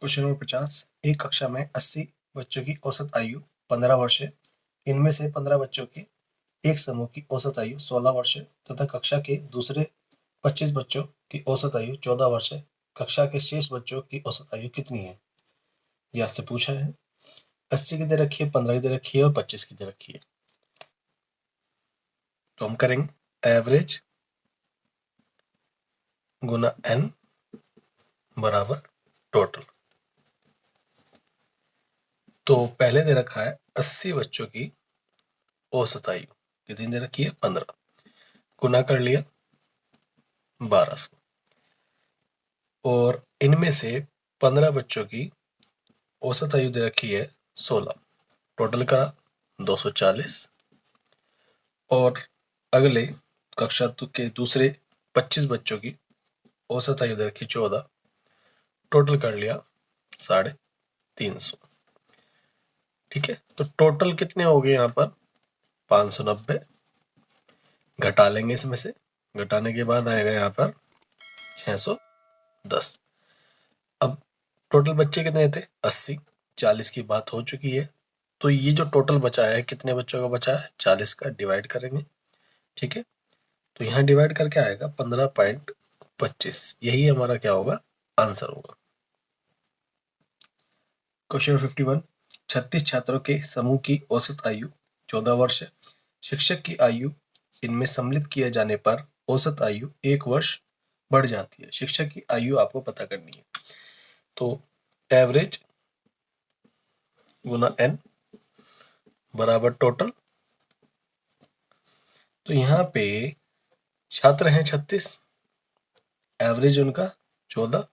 Question number 50। एक कक्षा में 80 बच्चों की औसत आयु 15 वर्ष है। इनमें से 15 बच्चों के एक समूह की औसत आयु 16 वर्ष है तथा कक्षा के दूसरे 25 बच्चों की औसत आयु 14 वर्ष है। कक्षा के शेष बच्चों की औसत आयु कितनी है? ये आपसे पूछा है। 80 की दे रखी है, 15 की दे रखी है और 25 की दे रखी है। तो हम करेंगे एवरेज गुना n बराबर टोटल। तो पहले दे रखा है 80 बच्चों की औसत आयु कितनी दे रखी है? 15। गुना कर लिया 1200 और इनमें से 15 बच्चों की औसत आयु दे रखी है 16। टोटल करा 240 और अगले कक्षा के दूसरे 25 बच्चों की औसत आयु दे रखी 14। टोटल कर लिया 350। ठीक है, तो टोटल कितने हो गए यहाँ पर? 590 घटा लेंगे इसमें से। घटाने के बाद आएगा यहाँ पर 610। अब टोटल बच्चे कितने थे? 80। 40 की बात हो चुकी है, तो ये जो टोटल बचा है कितने बच्चों का बचा है? 40 का डिवाइड करेंगे। ठीक है, तो यहाँ डिवाइड करके आएगा 15.25। यही हमारा क्या होगा? आंसर होगा। क्वेश्चन 51। 36 छात्रों के समूह की औसत आयु 14 वर्ष है। शिक्षक की आयु इनमें सम्मिलित किए जाने पर औसत आयु 1 वर्ष बढ़ जाती है। शिक्षक की आयु आपको पता करनी है। तो एवरेज गुना n बराबर टोटल। तो यहाँ पे छात्र हैं 36, एवरेज उनका 14।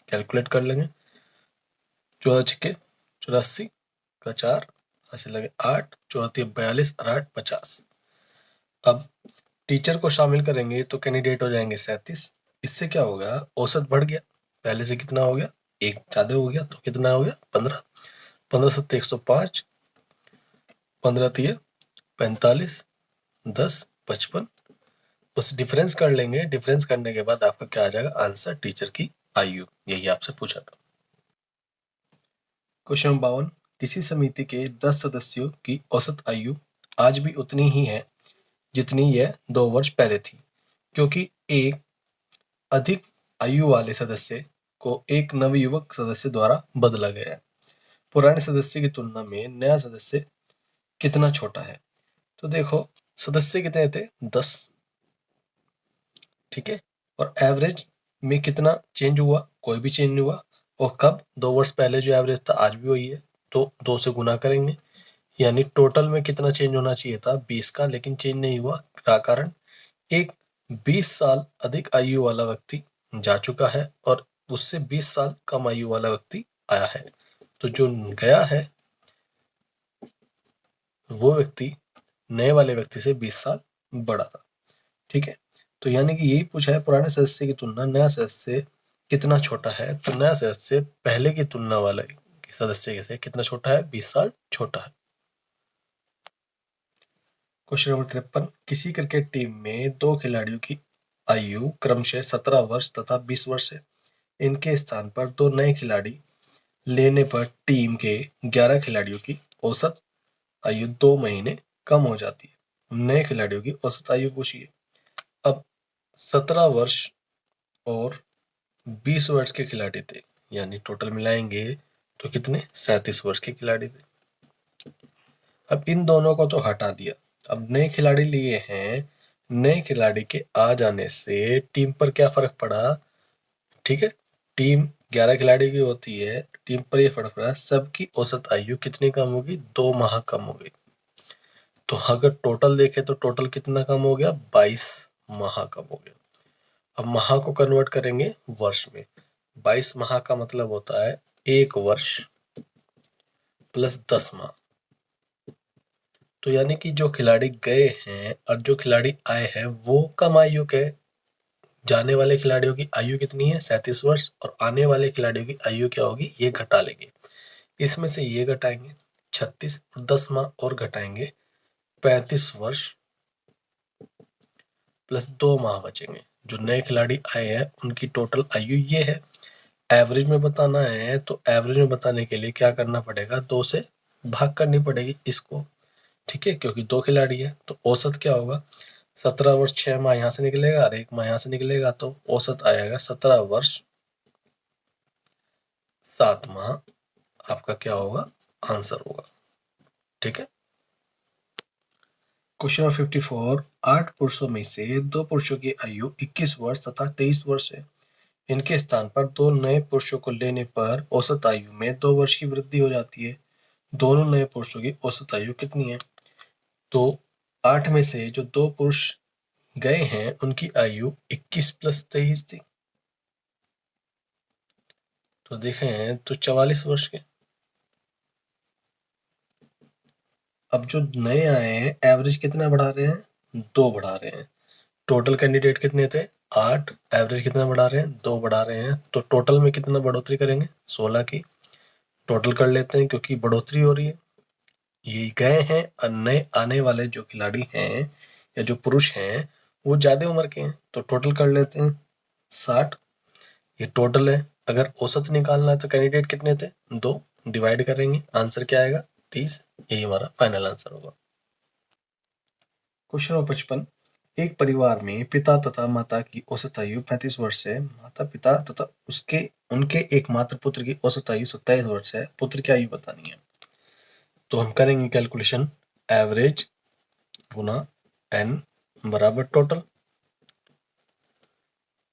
कैलकुलेट कर लेंगे। 14 छक्के 84 का 4 ऐसे लगे 8, 14 42 और 8 50। अब टीचर को शामिल करेंगे तो कैंडिडेट हो जाएंगे 37। इससे क्या होगा? औसत बढ़ गया। पहले से कितना हो गया? एक ज्यादा हो गया, तो कितना हो गया? 15। 15 सत्ते 105, 15 तिये 45, 10 55। बस डिफरेंस कर लेंगे। डिफरेंस करने के बाद आपका क्या आ जाएगा? आंसर टीचर की आयु। यही आपसे पूछा था। क्वेश्चन 52। किसी समिति के 10 सदस्यों की औसत आयु आज भी उतनी ही है जितनी यह 2 वर्ष पहले थी, क्योंकि एक अधिक आयु वाले सदस्य को एक नवयुवक सदस्य द्वारा बदला गया है। पुराने सदस्य की तुलना में नया सदस्य कितना छोटा है? तो देखो, सदस्य कितने थे? 10। ठीक है, और एवरेज में कितना चेंज हुआ? कोई भी चेंज नहीं हुआ। और कब? 2 वर्ष पहले जो एवरेज था आज भी वही है, तो 2 से गुना करेंगे। यानी टोटल में कितना चेंज होना चाहिए था? 20 का, लेकिन चेंज नहीं हुआ। कारण एक 20 साल अधिक आयु वाला व्यक्ति जा चुका है और उससे 20 साल कम आयु वाला व्यक्ति आया है। तो जो गया है वो व्यक्ति नए वाले व्यक्ति से 20 साल बड़ा था। ठीक है, तो यानी कि यही पूछा है, पुराने सदस्य की तुलना नया सदस्य कितना छोटा है। तो नया सदस्य पहले की तुलना वाले सदस्य से कितना छोटा है? 20 साल छोटा है। Question number 53। किसी क्रिकेट टीम में 2 खिलाड़ियों की आयु क्रमशः 17 वर्ष तथा 20 वर्ष है। इनके स्थान पर 2 नए खिलाड़ी लेने पर टीम के 11 खिलाड़ियों की औसत आयु 2 महीने कम हो जाती है। नए खिलाड़ियों की औसत आयु पूछिए। अब 17 वर्ष और 20 वर्ष के खिलाड़ी थे, यानी टोटल मिलाएंगे तो कितने? 37 वर्ष के खिलाड़ी थे। अब इन दोनों को तो हटा दिया। अब नए खिलाड़ी लिए हैं। नए खिलाड़ी के आ जाने से टीम पर क्या फर्क पड़ा? ठीक है, टीम 11 खिलाड़ी की होती है, टीम पर ये फर्क पड़ा। सबकी औसत आयु कितनी कम होगी? 2 माह कम हो गई। तो अगर टोटल देखें तो टोटल कितना कम हो गया? 22 माह कम हो गया। अब माह को कन्वर्ट करेंगे वर्ष में। 22 माह का मतलब होता है 1 वर्ष प्लस 10 माह। तो यानी कि जो खिलाड़ी गए हैं और जो खिलाड़ी आए हैं वो कम आयु के। जाने वाले खिलाड़ियों की आयु कितनी है? 37 वर्ष। और आने वाले खिलाड़ियों की आयु क्या होगी? ये घटा लेंगे। इसमें से ये घटाएंगे 36 और 10 माह और घटाएंगे 35 वर्ष प्लस 2 माह बचेंगे। जो नए खिलाड़ी आए हैं उनकी टोटल आयु ये है। एवरेज में बताना है तो एवरेज में बताने के लिए क्या करना पड़ेगा, 2 से भाग करनी पड़ेगी इसको, ठीक है, क्योंकि 2 खिलाड़ी है तो औसत क्या होगा, 17 वर्ष 6 माह यहाँ से निकलेगा और 1 माह यहाँ से निकलेगा, तो औसत आएगा 17 वर्ष 7 माह, आपका क्या होगा, आंसर होगा, ठीक है। क्वेश्चन नंबर 54, 8 पुरुषों में से 2 पुरुषों की आयु 21 वर्ष तथा 23 वर्ष है। इनके स्थान पर 2 नए पुरुषों को लेने पर औसत आयु में 2 वर्ष की वृद्धि हो जाती है। दोनों नए पुरुषों की औसत आयु कितनी है? तो 8 में से जो 2 पुरुष गए हैं उनकी आयु 21 + 23 थी, तो देखें तो 44 वर्ष के। अब जो नए आए हैं एवरेज कितना बढ़ा रहे हैं, 2 बढ़ा रहे हैं। टोटल कैंडिडेट कितने थे, 8, एवरेज कितना बढ़ा रहे हैं, 2 बढ़ा रहे हैं, तो टोटल में कितना बढ़ोतरी करेंगे, 16 की। टोटल कर लेते हैं क्योंकि बढ़ोतरी हो रही है, ये गए हैं और नए आने वाले जो खिलाड़ी हैं या जो पुरुष हैं वो ज्यादा उम्र के हैं, तो टोटल कर लेते हैं 60, ये टोटल है। अगर औसत निकालना है तो कैंडिडेट कितने थे, 2, डिवाइड करेंगे, आंसर क्या आएगा, 30, यही हमारा फाइनल आंसर होगा। क्वेश्चन नंबर 55, एक परिवार में पिता तथा माता की औसत आयु 35 वर्ष है। माता पिता तथा उनके एकमात्र पुत्र की औसत आयु 27 वर्ष है। पुत्र की आयु बतानी है, तो हम करेंगे कैलकुलेशन, एवरेज गुना n बराबर टोटल।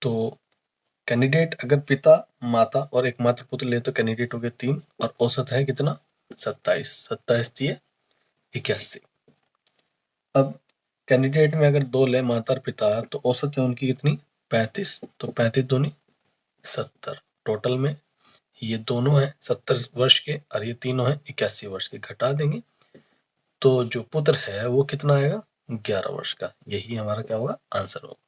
तो कैंडिडेट अगर पिता माता और एकमात्र पुत्र ले तो कैंडिडेट हो गए 3 और औसत है कितना, 27, 27 दिए 81। अब कैंडिडेट में अगर 2 ले माता और पिता तो औसत है उनकी कितनी, 35, तो 35 दूनी 70। टोटल में ये दोनों है 70 वर्ष के और ये तीनों है 81 वर्ष के, घटा देंगे तो जो पुत्र है वो कितना आएगा, 11 वर्ष का, यही हमारा क्या होगा, आंसर होगा।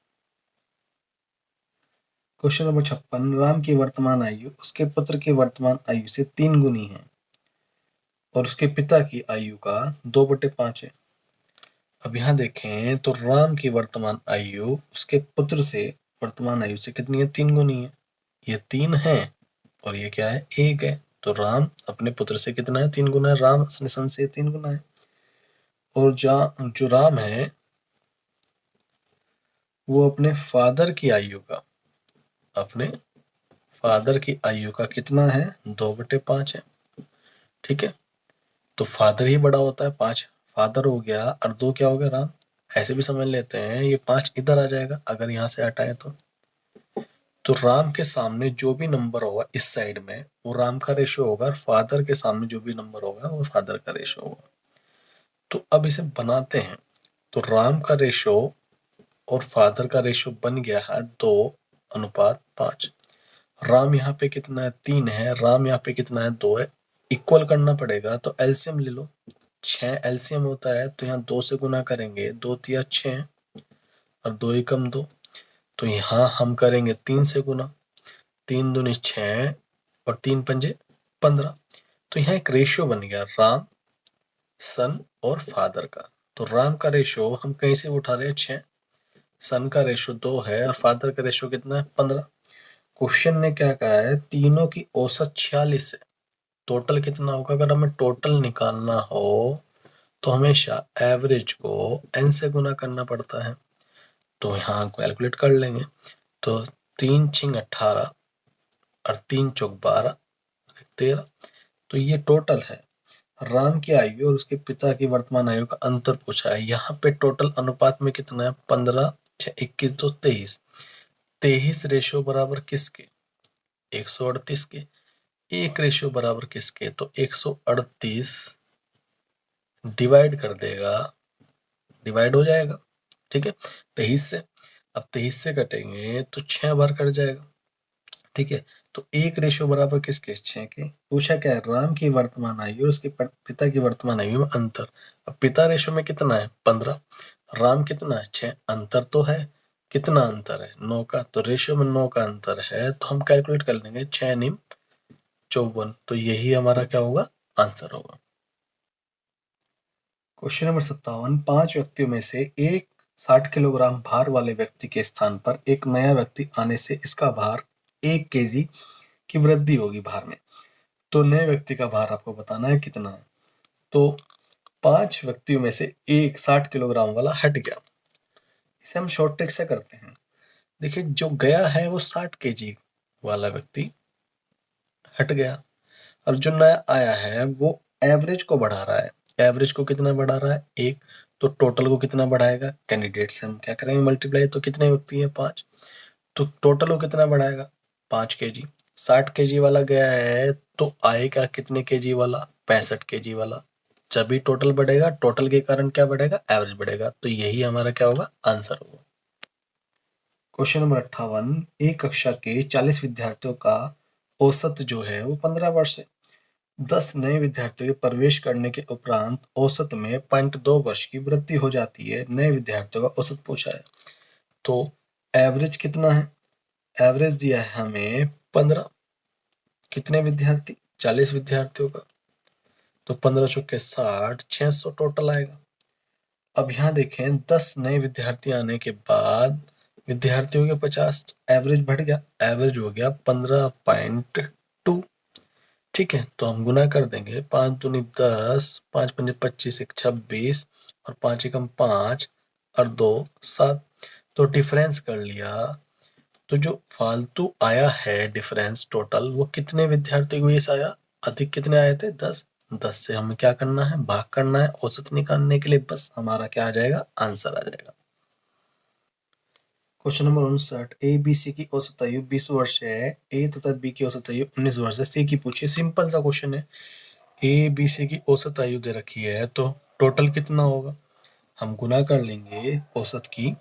क्वेश्चन नंबर 56, राम की वर्तमान आयु उसके पुत्र की वर्तमान आयु से 3 गुनी है और उसके पिता की आयु का 2/5 है। अब यहाँ देखें तो राम की वर्तमान आयु उसके पुत्र से वर्तमान आयु से कितनी है, 3 गुनी है। ये 3 है और ये क्या है, 1 है, तो राम अपने पुत्र से कितना है, 3 गुना है, राम अपने सन से 3 गुना है। और जो राम है वो अपने फादर की आयु का कितना है, 2/5 है, ठीक है। तो फादर ही बड़ा होता है, 5 फादर हो गया और 2 क्या हो गया, राम। ऐसे भी समझ लेते हैं, ये 5 इधर आ जाएगा अगर यहाँ से हटाए तो राम के सामने जो भी नंबर होगा इस साइड में वो राम का रेशियो होगा और फादर के सामने जो भी नंबर होगा वो फादर का रेशियो होगा। तो अब इसे बनाते हैं, तो राम का रेशियो और फादर का रेशियो बन गया है 2:5। राम यहाँ पे कितना है, 3 है, राम यहाँ पे कितना है, 2 है, इक्वल करना पड़ेगा तो एलसीएम ले लो, 6 एलसीएम होता है तो यहाँ 2 से गुना करेंगे, 2 तिया 6 और 2 एकम 2, तो यहाँ हम करेंगे 3 से गुना, 3 दूनी 6 और 3 पंजे 15, तो यहाँ एक रेशियो बन गया राम सन और फादर का। तो राम का रेशियो हम कहीं से उठा रहे हैं 6, सन का रेशियो 2 है और फादर का रेशियो कितना है, 15। क्वेश्चन ने क्या कहा है, तीनों की औसत 46 है, टोटल कितना होगा, अगर हमें टोटल निकालना हो तो हमेशा एवरेज को n से गुना करना पड़ता है, तो यहाँ कैलकुलेट कर लेंगे, तो 3 छिंग 18 और 3 चौक 12 13, तो ये टोटल है। राम की आयु और उसके पिता की वर्तमान आयु का अंतर पूछा है, यहाँ पे टोटल अनुपात में कितना है, 15 6 21 तो 23, 23 रेशियो बराबर किसके, 138 के, एक रेशियो बराबर किसके, तो 138 डिवाइड कर देगा, डिवाइड हो जाएगा, ठीक है, 23 से। अब 23 से कटेंगे तो 6 बार कट जाएगा, ठीक है, तो एक रेशियो बराबर किसके, 6 के। पूछा क्या है, राम की वर्तमान आयु और उसके पिता की वर्तमान आयु में अंतर। अब पिता रेशियो में कितना है, 15, राम कितना है, 6, अंतर तो है, कितना अंतर है, 9 का, तो रेशियो में 9 का अंतर है, तो हम कैलकुलेट कर लेंगे, 6 निम 54, तो यही हमारा क्या होगा, आंसर होगा। क्वेश्चन नंबर 57, 5 व्यक्तियों में से एक 60 किलोग्राम भार वाले व्यक्ति के स्थान पर एक नया व्यक्ति आने से इसका भार 1 केजी की वृद्धि होगी भार में। तो नए व्यक्ति का भार आपको बताना है कितना है। तो 5 व्यक्तियों में से एक 60 किलोग्राम वाला हट गया। इसे हम शॉर्ट ट्रिक से करते हैं। देखिए, जो गया है वो 60 केजी वाला व्यक्ति हट गया, और जो नया आया है वो एवरेज को बढ़ा रहा है। एवरेज को कितना बढ़ा रहा है? 1। तो टोटल को कितना बढ़ाएगा? कैंडिडेट से हम क्या करेंगे? मल्टीप्लाई। तो कितने व्यक्ति है? 5। तो टोटल को कितना बढ़ाएगा? 5 केजी। 60 केजी वाला गया है तो आएगा कितने केजी वाला? 65 केजी वाला। जब भी टोटल बढ़ेगा, टोटल के कारण क्या बढ़ेगा? एवरेज बढ़ेगा। तो यही हमारा क्या होगा? आंसर होगा। Question number 58। एक कक्षा के 40 विद्यार्थियों का औसत जो है वो 15 वर्ष है। 10 नए विद्यार्थियों के प्रवेश करने के उपरांत औसत में 0.2 वर्ष की वृद्धि हो जाती है। नए विद्यार्थियों का औसत पूछा है। तो एवरेज कितना है? एवरेज दिया है हमें 15। कितने विद्यार्थी? 40 विद्यार्थियों का। तो 15 चौके 60, 600 टोटल आएगा। अब यहाँ देखें, 10 नए विद्यार्थी आने के बाद विद्यार्थियों के 50, एवरेज बढ़ गया। एवरेज हो गया 15.2। ठीक है, तो हम गुना कर देंगे। 5 दूनी 10, 5 पंजे 25, 1 26, और 5 एकम 5, और 2 7। तो डिफरेंस कर लिया। तो जो फालतू आया है डिफरेंस टोटल, वो कितने विद्यार्थी को इस आया? अधिक कितने आए थे? 10। 10 से हमें क्या करना है? भाग करना है औसत निकालने के लिए। बस हमारा क्या आ जाएगा? आंसर आ जाएगा। Question number 59। A B C की औसत आयु 20 वर्ष है। ए तथा बी की औसत आयु 19 वर्ष है। सी की पूछिए। सिंपल सा क्वेश्चन है। ए बी सी की औसत आयु दे रखी है, तो टोटल कितना होगा? हम गुना कर लेंगे औसत की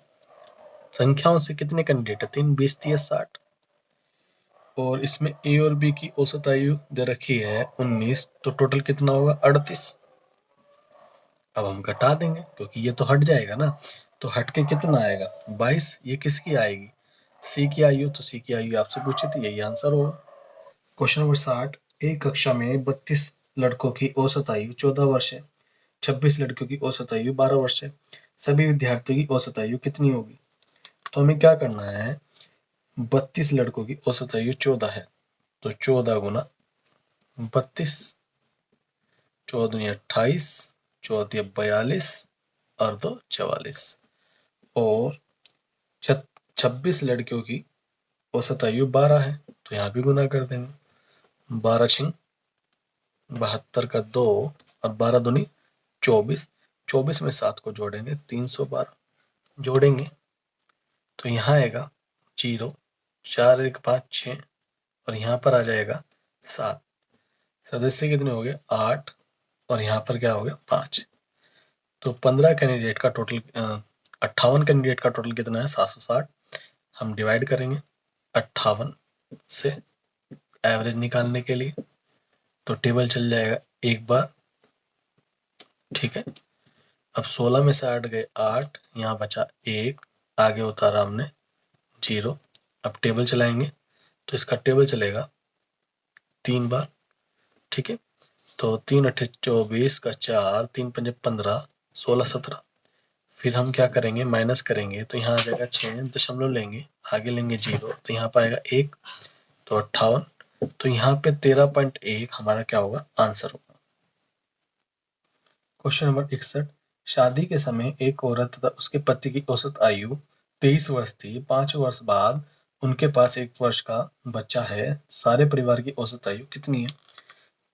संख्याओं से। कितने कैंडिडेट है? 3, 20, 30, 60। और इसमें ए और बी की औसत आयु दे रखी है 19, तो टोटल कितना होगा? 38। अब हम घटा देंगे क्योंकि ये तो हट जाएगा ना। तो हट के कितना आएगा? 22। ये किसकी आएगी? सी की आयु। तो सी की आयु आपसे पूछी थी, यही आंसर होगा। Question number 60। एक कक्षा में 32 लड़कों की औसत आयु 14 वर्ष है। 26 लड़कियों की औसत आयु 12 वर्ष है। सभी विद्यार्थियों की औसत आयु कितनी होगी? तो हमें क्या करना है? 32 लड़कों की औसत आयु 14 है, तो 14 गुना 32, 14 दूनी 28, 14 42, और 2 44। और 26 लड़कियों की औसत आयु 12 है, तो यहाँ भी गुना कर देंगे। 12 छिंग 72 का 2, और 12 दूनी 24। 24 में 7 को जोड़ेंगे 312। जोड़ेंगे तो यहाँ आएगा 0, 4 1 5 6, और यहाँ पर आ जाएगा 7। सदस्य कितने हो गए? 8, और यहाँ पर क्या हो गया? 5। तो 15 कैंडिडेट का टोटल 58 कैंडिडेट का टोटल कितना है? 760। हम डिवाइड करेंगे 58 से एवरेज निकालने के लिए, तो टेबल चल जाएगा एक बार। ठीक है, अब 16 में से 8 गए 8, यहाँ बचा 1, आगे उतारा हमने 0। अब टेबल चलाएंगे तो इसका टेबल चलेगा 3 बार। ठीक है, तो 3 8 24 का 4, 3 5 15, 16 17। फिर हम क्या करेंगे? माइनस करेंगे, तो यहाँ आ जाएगा 6, दशमलव लेंगे, आगे लेंगे 0, तो यहाँ पाएगा 1, तो 58। तो यहाँ पे 13.1 हमारा क्या होगा? आंसर होगा। Question number 61। शादी के समय एक औरत तथा उसके पति की औसत आयु 23 वर्ष थी। 5 वर्ष बाद उनके पास 1 वर्ष का बच्चा है। सारे परिवार की औसत आयु कितनी है?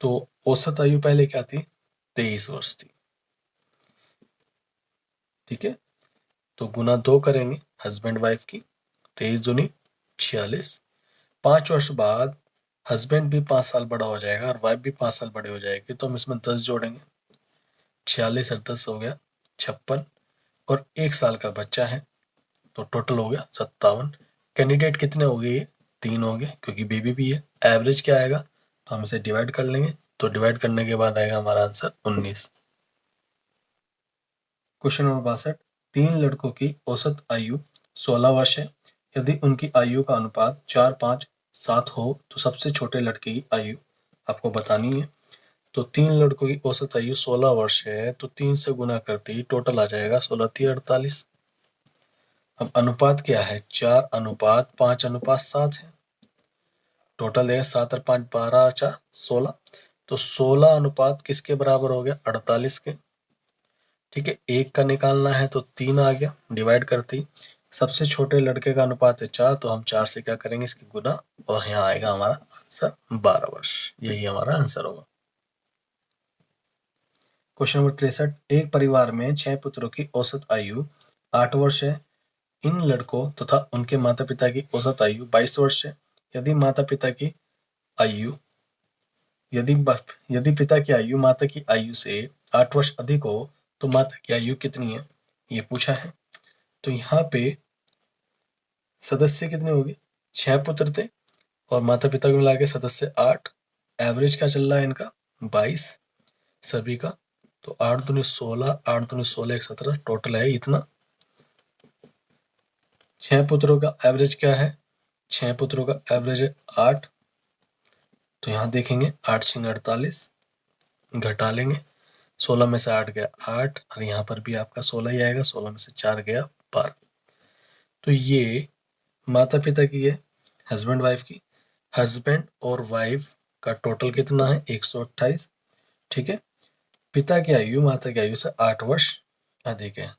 तो औसत आयु पहले क्या थी? 23 वर्ष थी। ठीक है, तो गुना 2 करेंगे हस्बैंड वाइफ की। 23 दूनी 46। 5 वर्ष बाद हस्बैंड भी 5 साल बड़ा हो जाएगा और वाइफ भी 5 साल बड़े हो जाएगी, तो हम इसमें 10 जोड़ेंगे। 46 और 10 हो गया 56, और 1 साल का बच्चा है, तो टोटल हो गया 57। कैंडिडेट कितने हो गए? 3 हो गए, क्योंकि बेबी भी है। एवरेज क्या आएगा? तो हम इसे डिवाइड कर लेंगे, तो डिवाइड करने के बाद आएगा हमारा आंसर 19। Question number 62। 3 लड़कों की औसत आयु 16 वर्ष है। यदि उनकी आयु का अनुपात 4 5 7 हो तो सबसे छोटे लड़के की आयु आपको बतानी है। तो 3 लड़कों की औसत आयु 16 वर्ष है, तो 3 से गुना करते ही टोटल आ जाएगा 16 3 48। अब अनुपात क्या है? 4 अनुपात 5 अनुपात 7 है। टोटल देगा 7 और 5 12 और 4 16, तो 16 अनुपात किसके बराबर हो गया? 48 के। ठीक है, एक का निकालना है तो 3 आ गया, डिवाइड करते ही सबसे छोटे लड़के का अनुपात है 4, तो हम 4 से क्या करेंगे? इसकी गुना, और यहाँ आएगा हमारा आंसर 12 वर्ष। यही हमारा आंसर होगा। क्वेश्चन नंबर 63, एक परिवार में 6 पुत्रों की औसत आयु 8 वर्ष है। इन लड़कों तथा उनके माता पिता की औसत आयु 22 वर्ष है। यदि माता पिता की आयु यदि पिता की आयु माता की आयु से 8 वर्ष अधिक हो तो माता की आयु कितनी है? ये पूछा है। तो यहाँ पे सदस्य कितने हो गए? 6 पुत्र थे और माता पिता को मिला के सदस्य 8। एवरेज क्या चल रहा है इनका? 22 सभी का। तो 8 दूनी 16, 8 दूनी 16 17, टोटल है इतना। 6 पुत्रों का एवरेज क्या है? 6 पुत्रों का एवरेज है 8। तो यहाँ देखेंगे 8 6 48, घटा लेंगे, 16 में से 8 गया 8, और यहाँ पर भी आपका 16 ही आएगा, 16 में से 4 गया 12। तो ये माता पिता की है, हस्बैंड वाइफ की। हस्बैंड और वाइफ का टोटल कितना है? 128। ठीक है, पिता की आयु माता की आयु से 8 वर्ष अधिक है,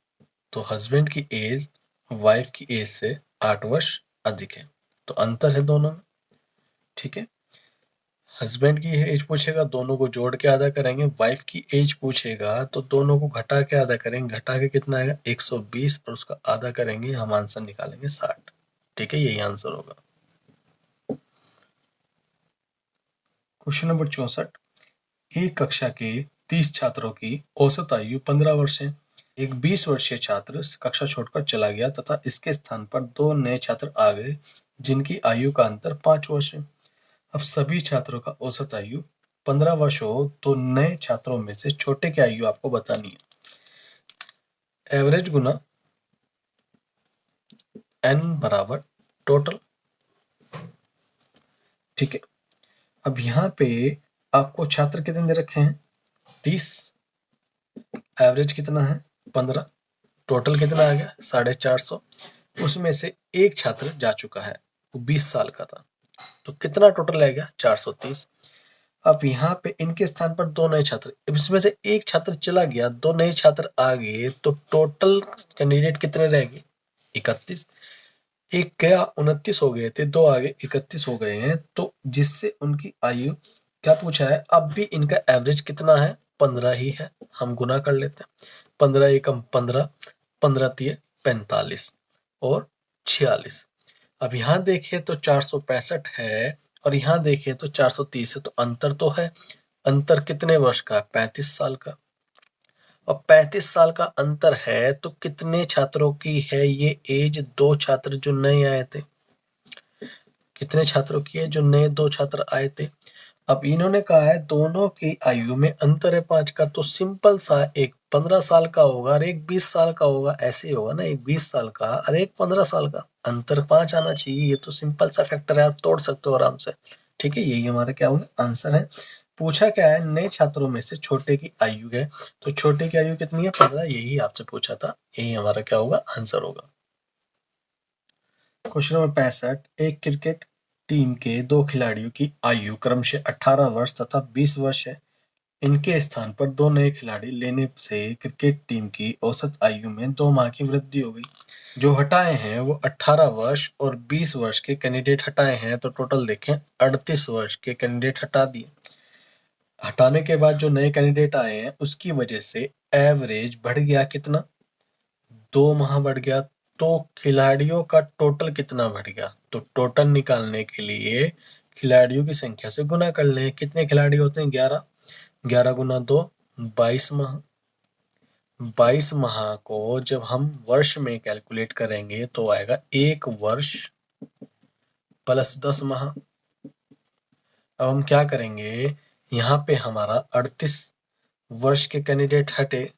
तो हस्बैंड की एज वाइफ की एज से 8 वर्ष अधिक है, तो अंतर है दोनों में। ठीक है, हस्बैंड की एज पूछेगा, दोनों को जोड़ के आधा करेंगे। वाइफ की एज पूछेगा तो दोनों को घटा के आधा करेंगे। घटा के कितना आएगा? 120, और उसका आधा करेंगे, हम आंसर निकालेंगे 60। ठीक है, यही आंसर होगा। क्वेश्चन नंबर 64, एक कक्षा के 30 छात्रों की औसत आयु 15 वर्ष है। एक 20 वर्षीय छात्र कक्षा छोड़कर चला गया तथा इसके स्थान पर 2 नए छात्र आ गए जिनकी आयु का अंतर 5 वर्ष है। अब सभी छात्रों का औसत आयु 15 वर्ष हो तो नए छात्रों में से छोटे की आयु आपको बतानी है। एवरेज गुना n बराबर टोटल। ठीक है, अब यहाँ पे आपको छात्र कितने दे रखे हैं? 30। एवरेज कितना है? 15। टोटल कितना आ गया? 450। उसमें से एक छात्र जा चुका है, वो 20 साल का था, तो कितना टोटल आ गया? 430। अब यहाँ पे इनके स्थान पर 2 नए छात्र, इसमें से एक छात्र चला गया, 2 नए छात्र आ गए, तो टोटल कैंडिडेट कितने रह गए? 31। एक गया 29 हो गए थे, 2 आ गए 31 हो गए हैं, तो जिससे उनकी आयु क्या पूछा है? अब भी इनका एवरेज कितना है? 15 ही है। हम गुना कर लेते हैं, 15 एकम 15, 15 तिये 45 और 46। अब यहाँ देखें तो 465 है और यहाँ देखें तो 430 है, तो अंतर तो है। अंतर कितने वर्ष का? 35 साल का। अब 35 साल का अंतर है तो कितने छात्रों की है ये एज? 2 छात्र जो नए आए थे। कितने छात्रों की है? जो नए 2 छात्र आए थे। अब इन्होंने कहा है दोनों की आयु में अंतर है 5 का, तो सिंपल सा, एक 15 साल का होगा और एक 20 साल का होगा, ऐसे ही होगा ना, एक 20 साल का और एक 15 साल का, अंतर 5 आना चाहिए। ये तो सिंपल सा फैक्टर है, आप तोड़ सकते हो आराम से। ठीक है, यही हमारा क्या होगा? आंसर है। पूछा क्या है? नए छात्रों में से छोटे की आयु है, तो छोटे की आयु कितनी है? 15। यही आपसे पूछा था, यही हमारा क्या होगा? आंसर होगा। क्वेश्चन नंबर 65, एक क्रिकेट टीम के 2 खिलाड़ियों की आयु क्रमशः 18 वर्ष तथा 20 वर्ष है। इनके स्थान पर 2 नए खिलाड़ी लेने से क्रिकेट टीम की औसत आयु में 2 माह की वृद्धि हो गई। जो हटाए हैं वो 18 वर्ष और 20 वर्ष के कैंडिडेट हटाए हैं, तो टोटल देखें 38 वर्ष के कैंडिडेट हटा दिए। हटाने के बाद जो नए कैंडिडेट आए हैं उसकी वजह से एवरेज बढ़ गया, कितना? 2 माह बढ़ गया। तो खिलाड़ियों का टोटल कितना बढ़ गया? तो टोटल निकालने के लिए खिलाड़ियों की संख्या से गुना कर लें। कितने खिलाड़ी होते हैं? 11। 11 गुना 2, 22 माह। 22 माह को जब हम वर्ष में कैलकुलेट करेंगे तो आएगा 1 वर्ष प्लस 10 माह। अब हम क्या करेंगे? यहाँ पे हमारा 38 वर्ष के कैंडिडेट हटे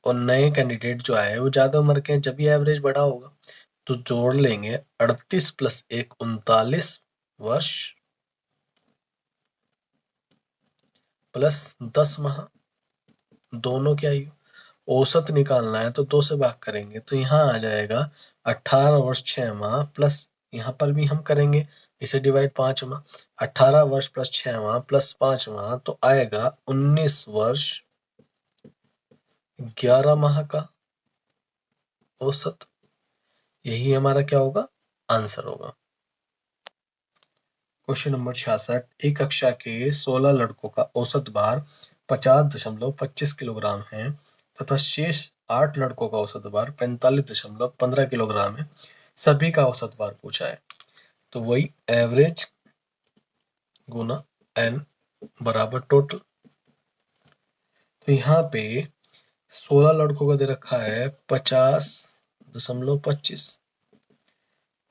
और नए कैंडिडेट जो आए वो ज्यादा उम्र के हैं, जब भी एवरेज बढ़ा होगा, तो जोड़ लेंगे 38 प्लस 1 39 वर्ष प्लस 10 माह, दोनों की आयु औसत निकालना है तो 2 से भाग करेंगे, तो यहाँ आ जाएगा 18 वर्ष 6 माह प्लस यहाँ पर भी हम करेंगे, इसे डिवाइड 5 में, 18 वर्ष प्लस 6 माह प्लस 5 माह तो आएगा 19 वर्ष 11 माह का औसत। यही हमारा क्या होगा, आंसर होगा। क्वेश्चन नंबर 66, एक कक्षा के 16 लड़कों का औसत भार 50.25 किलोग्राम है तथा शेष 8 लड़कों का औसत भार 45.15 किलोग्राम है। सभी का औसत भार पूछा है, तो वही एवरेज गुना n बराबर टोटल। तो यहाँ पे 16 लड़कों का दे रखा है 50.25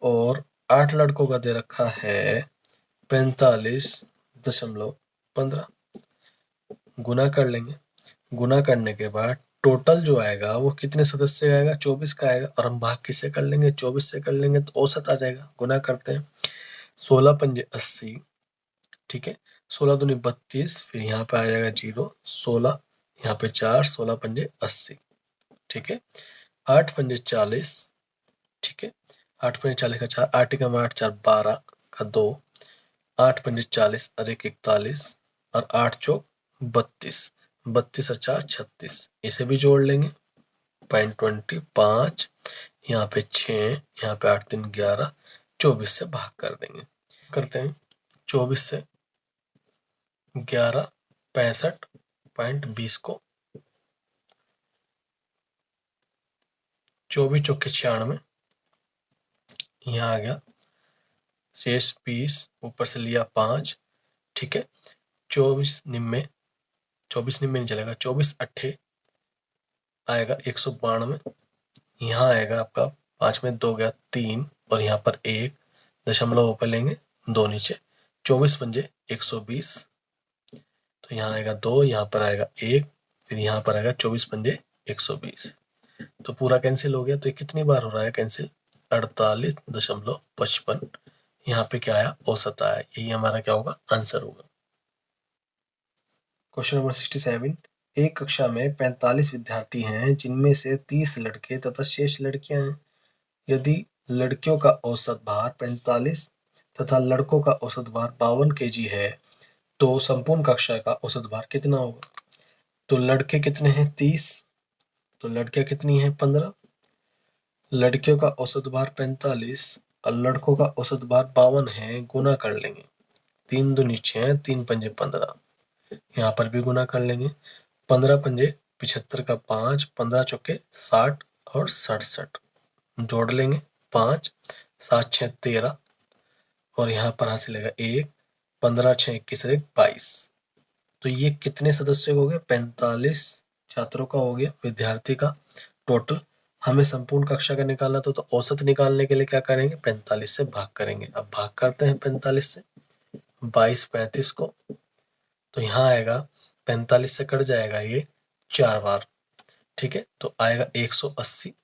और 8 लड़कों का दे रखा है 45.15। गुना कर लेंगे, गुना करने के बाद टोटल जो आएगा वो कितने सदस्य का आएगा, 24 का आएगा, और हम भाग किससे कर लेंगे, 24 से कर लेंगे तो औसत आ जाएगा। गुना करते हैं, 16 पंजे 80, ठीक है, 16 दूनी 32, फिर यहाँ पे आ जाएगा 0, 16 यहाँ पे 4, 16 पंजे 80, ठीक है, 8 पंजे 40, ठीक है, 8 पंजे 40 का 4, 8 का 8 4 12 का 2, 8 पंजे 40 और 1 41 और 8 चौक 32, 32 और 4 36, इसे भी जोड़ लेंगे, 0.25, यहाँ पे 6, यहाँ पे 8 3 11, 24 से भाग कर देंगे। करते हैं 24 से 11, 65.20 को 24 चौके 96, यहाँ आ गया शेष 20, ऊपर से लिया 5, ठीक है, 24 निम्मे, 24 निम्मे नहीं चलेगा, 24 अट्ठे आएगा 192, यहाँ आएगा आपका 5 में 2 गया 3 और यहाँ पर 1 दशमलव ऊपर लेंगे, 2 नीचे, 24 पंजे 120, तो यहाँ आएगा 2, यहाँ पर आएगा 1, फिर यहाँ पर आएगा 24 पंजे 120, तो पूरा कैंसिल हो गया। तो ये कितनी बार हो रहा है कैंसिल, 48.55। यहाँ पे क्या आया, औसत आया, यही हमारा क्या होगा, आंसर होगा। क्वेश्चन नंबर 67, एक कक्षा में 45 विद्यार्थी हैं जिनमें से 30 लड़के तथा शेष लड़कियां हैं। यदि लड़कियों का औसत भार 45 तथा लड़कों का औसत भार 52 केजी है तो संपूर्ण कक्षा का औसत भार कितना होगा। तो लड़के कितने हैं, 30, तो लड़कियां कितनी हैं, 15, लड़कियों का औसत भार 45 और लड़कों का औसत भार 52 है, गुना कर लेंगे, 3 दूनी 6, 3 पंजे 15, यहाँ पर भी गुना कर लेंगे, 15 पंजे 75 का 5, 15 चौके 60 और 67, जोड़ लेंगे 5, 7 6 13 और यहाँ पर हासिल लेगा 1, 15 6 21 22। तो ये कितने सदस्यों हो गए, 45 छात्रों का हो गया, विद्यार्थी का टोटल। हमें संपूर्ण कक्षा का निकालना तो औसत निकालने के लिए क्या करेंगे, 45 से भाग करेंगे। अब भाग करते हैं 45 से, 22 35 को, तो यहाँ आएगा 45 से कट जाएगा ये 4 बार, ठीक है, तो आएगा 180,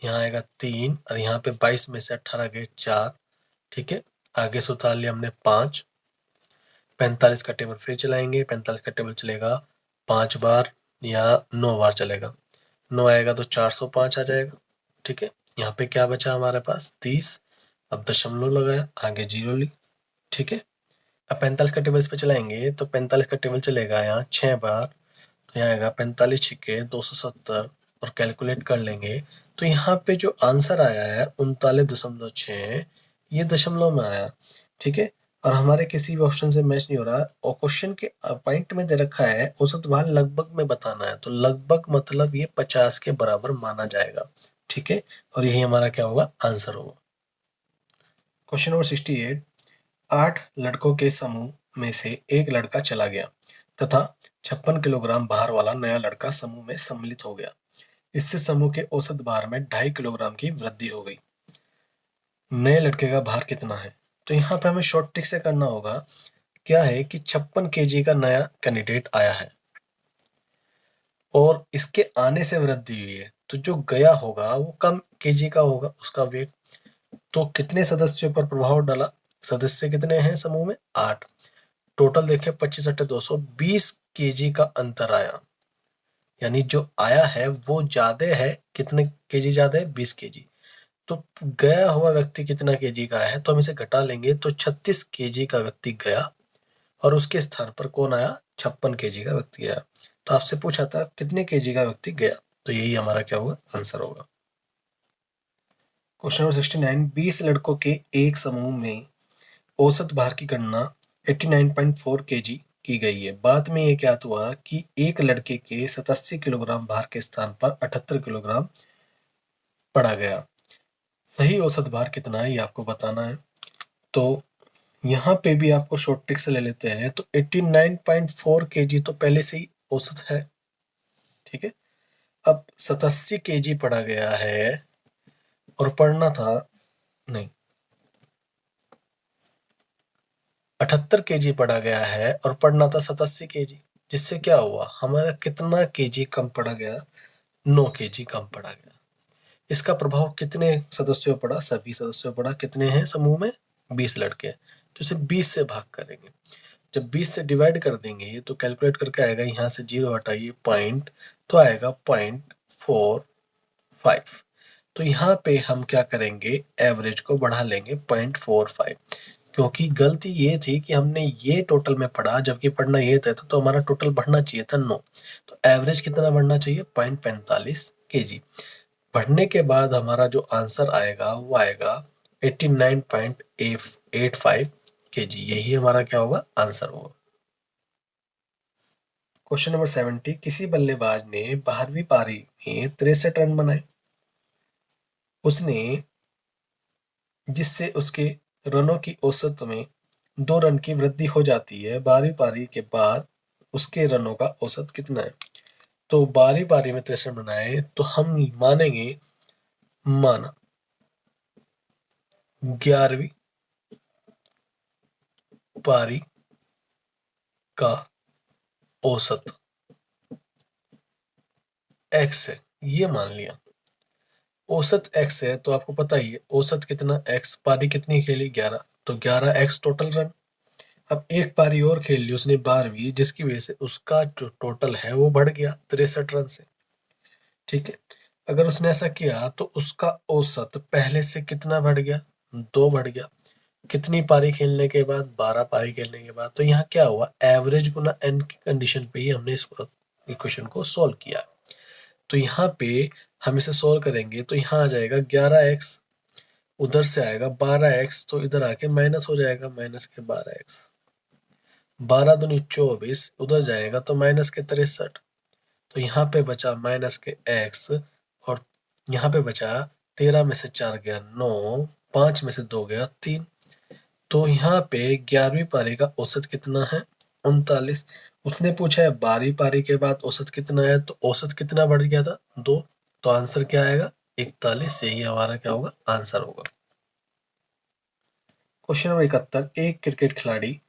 यहाँ आएगा 3 और यहाँ पे 22 में से 18 गए 4, ठीक है, आगे से उतार लिया हमने 5, 45 का टेबल फिर चलाएंगे, 45 का टेबल चलेगा 5 बार या 9 बार चलेगा, 9 आएगा तो 405 आ जाएगा, ठीक है, यहाँ पे क्या बचा हमारे पास 30, अब दशमलव लगाया, आगे 0 ली, ठीक है। अब 45 का टेबल इस पे चलाएंगे तो 45 का टेबल चलेगा यहाँ 6 बार, तो यहाँ आएगा 45 छिके 270 और कैलकुलेट कर लेंगे तो यहाँ पे जो आंसर आया है 39.6, ये दशमलव में आया, ठीक है, और हमारे किसी भी ऑप्शन से मैच नहीं हो रहा और क्वेश्चन के पॉइंट में दे रखा है औसत भार लगभग में बताना है, तो लगभग मतलब ये 50 के बराबर माना जाएगा, ठीक है, और यही हमारा क्या होगा, आंसर होगा। क्वेश्चन नंबर 68, 8 लड़कों के समूह में से एक लड़का चला गया तथा 56 किलोग्राम भार वाला नया लड़का समूह में सम्मिलित हो गया। इससे समूह के औसत भार में 2.5 किलोग्राम की वृद्धि हो गई। नए लड़के का भार कितना है, तो यहाँ पे हमें शॉर्ट ट्रिक से करना होगा। क्या है कि 56 केजी का नया कैंडिडेट आया है और इसके आने से वृद्धि हुई है, तो जो गया होगा वो कम केजी का होगा उसका वेट। तो कितने सदस्यों पर प्रभाव डाला, सदस्य कितने हैं समूह में, 8, टोटल देखें 25 अट्ठे 200, 20 केजी का अंतर आया, यानी जो आया है वो ज्यादा है, कितने केजी ज्यादा है, 20 केजी। तो गया हुआ व्यक्ति कितना केजी का है, तो हम इसे घटा लेंगे तो 36 केजी का व्यक्ति गया और उसके स्थान पर कौन आया, 56 केजी का व्यक्ति आया। तो आपसे पूछा था कितने केजी का व्यक्ति गया, तो यही हमारा क्या होगा, आंसर होगा। क्वेश्चन नंबर 69, 20 लड़कों के एक समूह में औसत भार की गणना 89.4 केजी की गई है। बाद में ये ज्ञात हुआ कि एक लड़के के 87 किलोग्राम भार के स्थान पर 78 किलोग्राम पड़ा गया। सही औसत भार कितना है ये आपको बताना है। तो यहाँ पे भी आपको शॉर्ट ट्रिक से ले लेते हैं। तो 89.4 केजी तो पहले से ही औसत है, ठीक है। अब 87 केजी पढ़ा गया है और पढ़ना था, नहीं, 78 केजी पढ़ा गया है और पढ़ना था 87 केजी, जिससे क्या हुआ, हमारा कितना केजी कम पड़ा गया, 9 केजी कम पड़ा गया। इसका प्रभाव कितने सदस्यों पर पड़ा, सभी सदस्यों पर पड़ा। कितने हैं समूह में, 20 लड़के हैं, तो इसे 20 से भाग करेंगे। जब 20 से डिवाइड कर देंगे तो कैलकुलेट करके आएगा, यहाँ से 0 हटाइए पॉइंट, तो आएगा 0.45। तो यहाँ पे हम क्या करेंगे, एवरेज को बढ़ा लेंगे 0.45, क्योंकि गलती ये थी कि हमने ये टोटल में पढ़ा, जबकि पढ़ना ये था, तो हमारा टोटल बढ़ना चाहिए था 9। तो एवरेज कितना बढ़ना चाहिए, 0.45 केजी। बढ़ने के बाद हमारा जो आंसर आएगा वो आएगा 89.85 केजी। यही हमारा क्या होगा, आंसर होगा। क्वेश्चन नंबर 70, किसी बल्लेबाज ने 12वीं पारी में 63 रन बनाए, उसने, जिससे उसके रनों की औसत में 2 रन की वृद्धि हो जाती है। 12वीं पारी के बाद उसके रनों का औसत कितना है। तो 12वीं पारी में 63 बनाए तो हम मानेंगे, माना 11वीं पारी का औसत x है, ये मान लिया। औसत x है तो आपको पता ही है औसत कितना, x, पारी कितनी खेली, 11, तो 11x टोटल रन। अब एक पारी और खेल ली उसने 12वीं, जिसकी वजह से उसका जो टोटल है वो बढ़ गया 63 रन से, ठीक है। अगर उसने ऐसा किया तो उसका औसत पहले से कितना बढ़ गया, 2 बढ़ गया। कितनी पारी खेलने के बाद, 12 पारी खेलने के बाद। तो यहाँ क्या हुआ, एवरेज गुना n की कंडीशन पे ही हमने इस इक्वेशन को सोल्व किया। तो यहाँ पे हम इसे सोल्व करेंगे तो यहाँ आ जाएगा 11x, उधर से आएगा 12x, तो इधर आके माइनस हो जाएगा, माइनस के 12x, 12 दूनी 24, उधर जाएगा तो माइनस के 63, तो यहाँ पे बचा माइनस के x, और यहाँ पे बचा 13 में से 4 गया 9, 5 में से 2 गया 3। तो यहाँ पे 11वीं पारी का औसत कितना है, 39। उसने पूछा है 12वीं पारी के बाद औसत कितना है, तो औसत कितना बढ़ गया था, 2। तो आंसर क्या आएगा, 41। यही हमारा क्या होगा, आंसर होगा। क्वेश्चन नंबर 71, एक क्रिकेट खिलाड़ी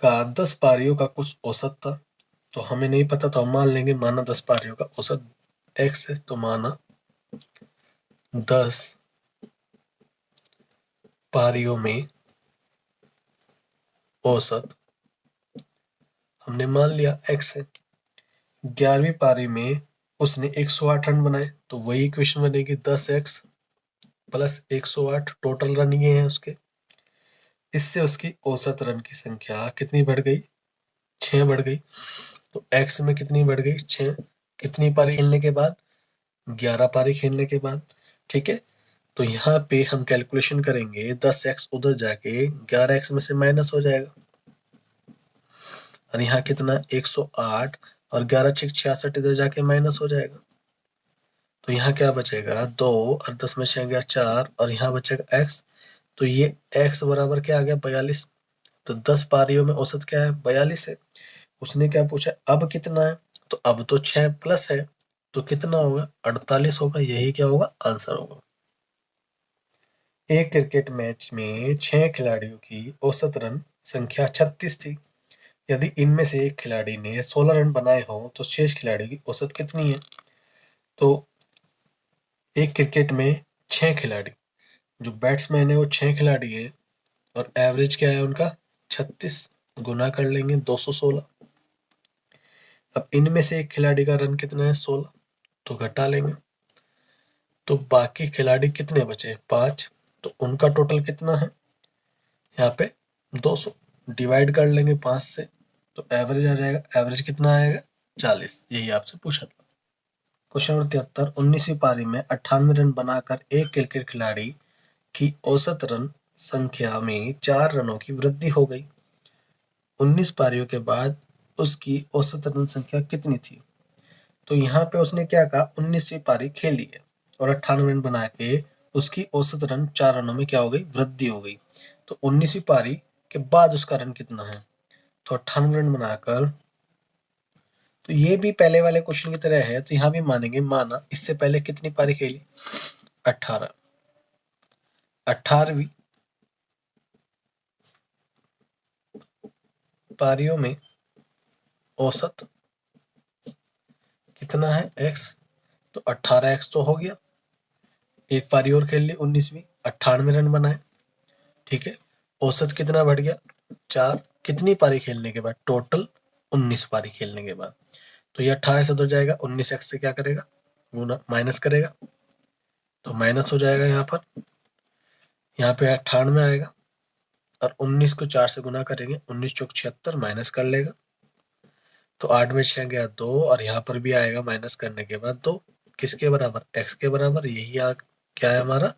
का 10 पारियों का कुछ औसत था। तो हमें नहीं पता, तो हम मान लेंगे, माना 10 पारियों का औसत x है, तो माना 10 पारियों में औसत हमने मान लिया x है। 11वीं पारी में उसने 108 रन बनाए, तो वही इक्वेशन बनेगी 10x प्लस 108, टोटल रन ये हैं उसके। इससे उसकी औसत रन की संख्या कितनी बढ़ गई, 6 बढ़ गई। तो x में कितनी बढ़ गई, 6। कितनी पारी खेलने के बाद, 11 पारी खेलने के बाद, ठीक है। तो यहाँ पे हम कैलकुलेशन करेंगे, 10x उधर जाके 11x में से माइनस हो जाएगा, और यहाँ कितना 108, और 11 6 66, इधर जाके माइनस हो जाएगा। तो यहाँ क्या बचेगा, 2, और 10 में 6 गया 4, और यहाँ बचेगा x। तो ये x बराबर क्या आ गया, 42। तो 10 पारियों में औसत क्या है, 42 है। उसने क्या पूछा, अब कितना है, तो अब तो 6 प्लस है, तो कितना होगा, 48 होगा। यही क्या होगा, आंसर होगा। एक क्रिकेट मैच में 6 खिलाड़ियों की औसत रन संख्या 36 थी। यदि इनमें से एक खिलाड़ी ने 16 रन बनाए हो तो शेष खिलाड़ी की औसत कितनी है। तो एक क्रिकेट में 6 खिलाड़ी, जो बैट्समैन है वो 6 खिलाड़ी है, और एवरेज क्या है उनका, 36, गुना कर लेंगे 216। अब इनमें से एक खिलाड़ी का रन कितना है, 16, तो घटा लेंगे। तो बाकी खिलाड़ी कितने बचे? 5। तो उनका टोटल कितना है? यहाँ पे 200। डिवाइड कर लेंगे 5 से, तो एवरेज आ जाएगा। एवरेज कितना आएगा? 40। यही आपसे पूछा था। क्वेश्चन नंबर 73, 19वीं पारी में 98 रन बनाकर एक क्रिकेट खिलाड़ी की औसत रन संख्या में 4 रनों की वृद्धि हो गई। 19 पारियों के बाद उसकी औसत रन संख्या कितनी थी? तो यहाँ पे उसने क्या कहा, 19वीं पारी खेली है और 98 रन बना के उसकी औसत रन 4 रनों में क्या हो गई? वृद्धि हो गई। तो 19वीं पारी के बाद उसका रन कितना है? तो 98 रन बनाकर, तो ये भी पहले वाले क्वेश्चन की तरह है, तो यहाँ भी मानेंगे। माना इससे पहले कितनी पारी खेली? 18। 18वीं पारियों में औसत कितना है? x। तो 18x तो हो गया। एक पारी और खेल ली 19वीं, 98 रन बनाए, ठीक है। औसत कितना बढ़ गया? 4। कितनी पारी खेलने के बाद? टोटल 19 पारी खेलने के बाद। तो ये 18 से उधर जाएगा, 19x से क्या करेगा? गुना, माइनस करेगा, तो माइनस हो जाएगा। यहाँ पे 98 आएगा और 19 को 4 से गुना करेंगे, 19 चौक 76, माइनस कर लेगा। तो 8 में 6 गया 2, और यहाँ पर भी आएगा माइनस करने के बाद 2। किसके बराबर? x के बराबर। यही क्या है हमारा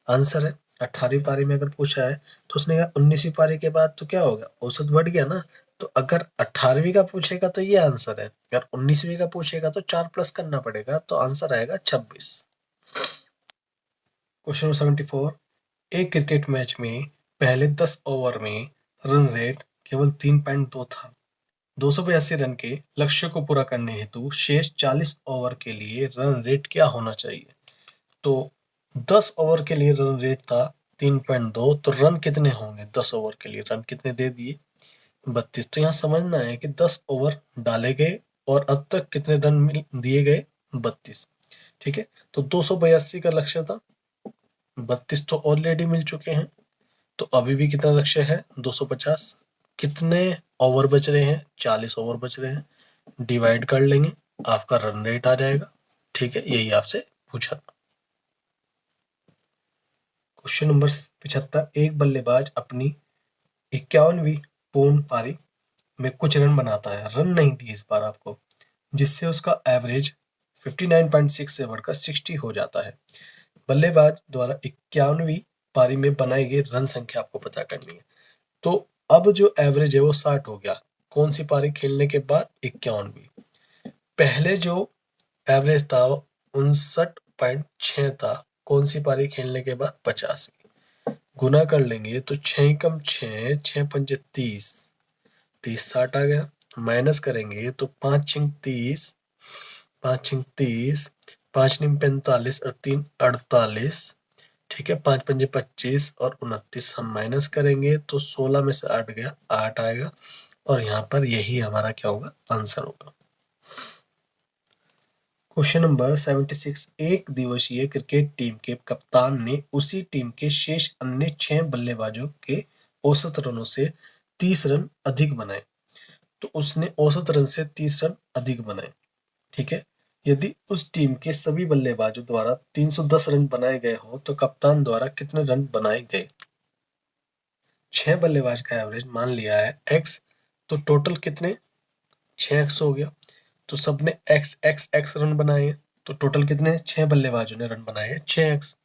आंसर है। 18वीं पारी में अगर पूछा है तो उसने कहा 19वीं पारी के बाद तो क्या होगा? औसत बढ़ गया ना। तो अगर 18वीं का पूछेगा तो ये आंसर है, अगर 19वीं का पूछेगा तो 4 प्लस करना पड़ेगा, तो आंसर आएगा 26। क्वेश्चन 74, एक क्रिकेट मैच में पहले 10 ओवर में रन रेट केवल 3.2 था। 282 रन के लक्ष्य को पूरा करने हेतु शेष 40 ओवर के लिए रन रेट क्या होना चाहिए? तो 10 ओवर के लिए रन रेट था 3.2, तो रन कितने होंगे? 10 ओवर के लिए रन कितने दे दिए? 32। तो यहाँ समझना है कि 10 ओवर डाले गए और अब तक कितने रन दिए गए? 32। ठीक है, तो 282 का लक्ष्य था, 32 तो ऑलरेडी मिल चुके हैं, तो अभी भी कितना लक्ष्य है? 250। कितने ओवर बच रहे हैं? 40 ओवर बच रहे हैं। डिवाइड कर लेंगे, आपका रन रेट आ जाएगा। ठीक है, यही आपसे पूछा था। क्वेश्चन नंबर 75, एक बल्लेबाज अपनी 51वीं पूर्ण पारी में कुछ रन बनाता है, रन नहीं दी इस बार आपको, जिससे उसका एवरेज 59.6 से बढ़कर 60 हो जाता है। बल्लेबाज द्वारा 51वीं पारी में बनाई गई रन संख्या आपको पता करनी है। तो अब जो एवरेज है वो 60 हो गया, कौन सी पारी खेलने के बाद? 51वीं। पहले जो एवरेज था 59.6 था, कौन सी पारी खेलने के बाद? 50वीं। गुना कर लेंगे तो 6 कम 6, 6 पंजे 30, 30 60 आ गया। माइनस करेंगे तो 5 छिंग 30, 5 छिंग 30, 5 निम 45 और 3 48। ठीक है, 5 पंजे 25 और 29 हम माइनस करेंगे तो 16 में से 8 गया, 8 आएगा। और यहाँ पर यही हमारा क्या होगा? आंसर होगा। क्वेश्चन नंबर 76, एक दिवसीय क्रिकेट टीम के कप्तान ने उसी टीम के शेष अन्य 6 बल्लेबाजों के औसत रनों से 30 रन अधिक बनाए। तो उसने औसत रन से 30 रन अधिक बनाए, ठीक है। यदि उस टीम के सभी बल्लेबाजों द्वारा 310 रन बनाए गए हो तो कप्तान द्वारा कितने रन बनाए गए? 6 बल्लेबाज का एवरेज मान लिया है x, तो टोटल कितने? 6x हो गया। तो सबने x x x रन बनाए हैं, तो टोटल कितने? 6 बल्लेबाजों ने रन बनाए हैं 6x।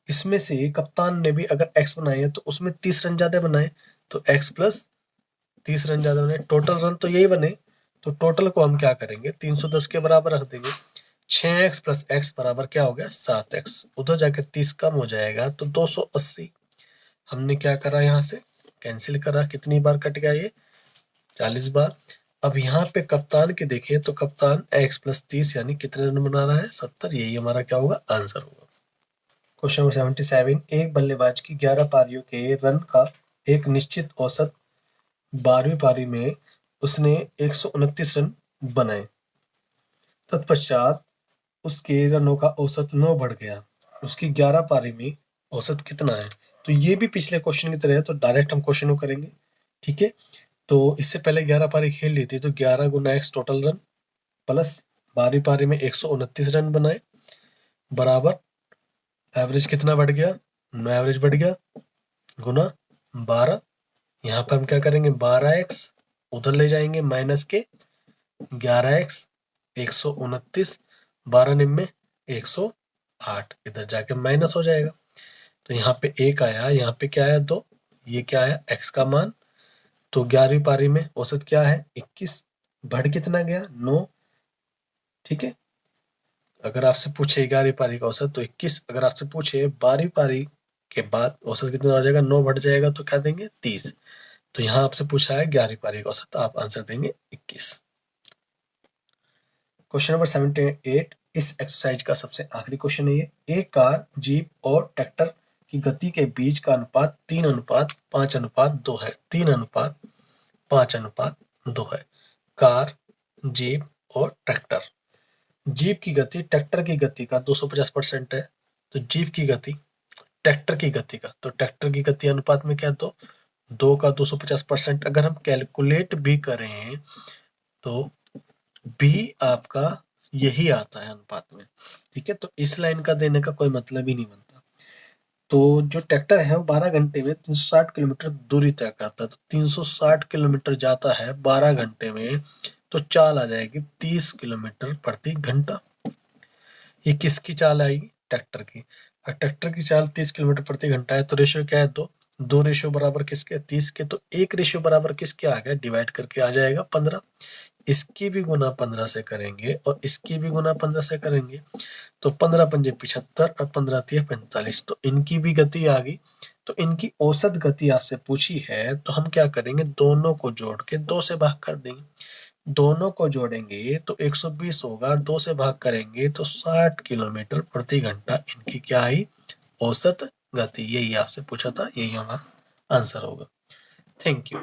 इसमें से कप्तान ने भी अगर x बनाए हैं तो उसमें 30 रन ज्यादा बनाए, तो x प्लस 30 रन ज्यादा बने, टोटल रन तो यही बने। तो टोटल को हम क्या करेंगे? 310 के बराबर रख देंगे। 6x प्लस x बराबर क्या हो गया? 7x। उधर जाकर 30 कम हो जाएगा तो 280। हमने क्या करा? यहाँ से कैंसिल करा। कितनी बार कट गया ये? 40 बार। अब यहाँ पे कप्तान के देखें तो कप्तान x प्लस 30 यानी कितने रन बना रहा है? 70। यही हमारा क्या होगा? आंसर होगा। क्वेश्चन नंबर 77, एक बल्लेबाज की 11 पारियों के रन का एक निश्चित औसत 12वीं पारी में उसने 129 रन बनाए। तत्पश्चात उसके रनों का औसत 9 बढ़ गया। उसकी 11 पारी में औसत कितना है? तो ये भी पिछले क्वेश्चन की तरह है, तो डायरेक्ट हम क्वेश्चन को करेंगे। ठीक है, तो इससे पहले 11 पारी खेल ली थी, तो 11 गुना x टोटल रन प्लस 12वीं पारी में 129 रन बनाए, बराबर एवरेज कितना बढ़ गया, नो एवरेज बढ़ गया गुना 12। यहाँ पर हम क्या करेंगे, 12x उधर ले जाएंगे माइनस के 11x 129, 12 निम्न 108, इधर जाके माइनस हो जाएगा। तो यहाँ पे 1 आया, यहाँ पे क्या आया 2, ये क्या आया x का मान। तो 11वीं पारी में औसत क्या है 21, बढ़ कितना गया 9। ठीक है, अगर आपसे पूछे 11वीं पारी का औसत तो 21, अगर आपसे पूछे 12वीं पारी के बाद औसत कितना हो जाएगा, 9 बढ़ जाएगा तो क्या देंगे 30। तो यहाँ आपसे पूछा है 11वीं पारी का औसत, तो आप आंसर देंगे 21। क्वेश्चन नंबर 78, इस एक्सरसाइज का सबसे आखिरी क्वेश्चन है ये। एक कार, जीप और ट्रैक्टर की गति के बीच का अनुपात 3:5:2 है। 3:5:2 है। कार, जीप और ट्रैक्टर। जीप की गति ट्रैक्टर की गति का 250% है। तो जीप की गति ट्रैक्टर की गति का, तो ट्रैक्टर की गति अनुपात में क्या, 2 का 250%। अगर हम कैलकुलेट भी करें तो भी आपका यही आता है अनुपात में। ठीक है, तो इस लाइन का देने का कोई मतलब ही नहीं बनता। तो जो ट्रैक्टर है वो 12 घंटे में 360 किलोमीटर दूरी तय करता है। तो 360 किलोमीटर जाता है 12 घंटे में, तो चाल आ जाएगी 30 किलोमीटर प्रति घंटा। ये किसकी चाल आएगी, ट्रैक्टर की। और ट्रैक्टर की चाल 30 किलोमीटर प्रति घंटा है, तो रेशियो क्या है, 2 रेशियो बराबर किसके, 30 के। तो 1 रेशियो बराबर किसके आ गया, डिवाइड करके आ जाएगा 15। इसकी भी गुना 15 से करेंगे और इसकी भी गुना 15 से करेंगे, तो 15 पंजे 75 और 15 तिया 45। तो इनकी भी गति आ गई। तो इनकी औसत गति आपसे पूछी है, तो हम क्या करेंगे, दोनों को जोड़ के 2 से भाग कर देंगे। दोनों को जोड़ेंगे तो 120 होगा, 2 से भाग करेंगे तो 60 किलोमीटर प्रति घंटा इनकी क्या आई, औसत गति। यही आपसे पूछा था, यही हमारा आंसर होगा। Thank you.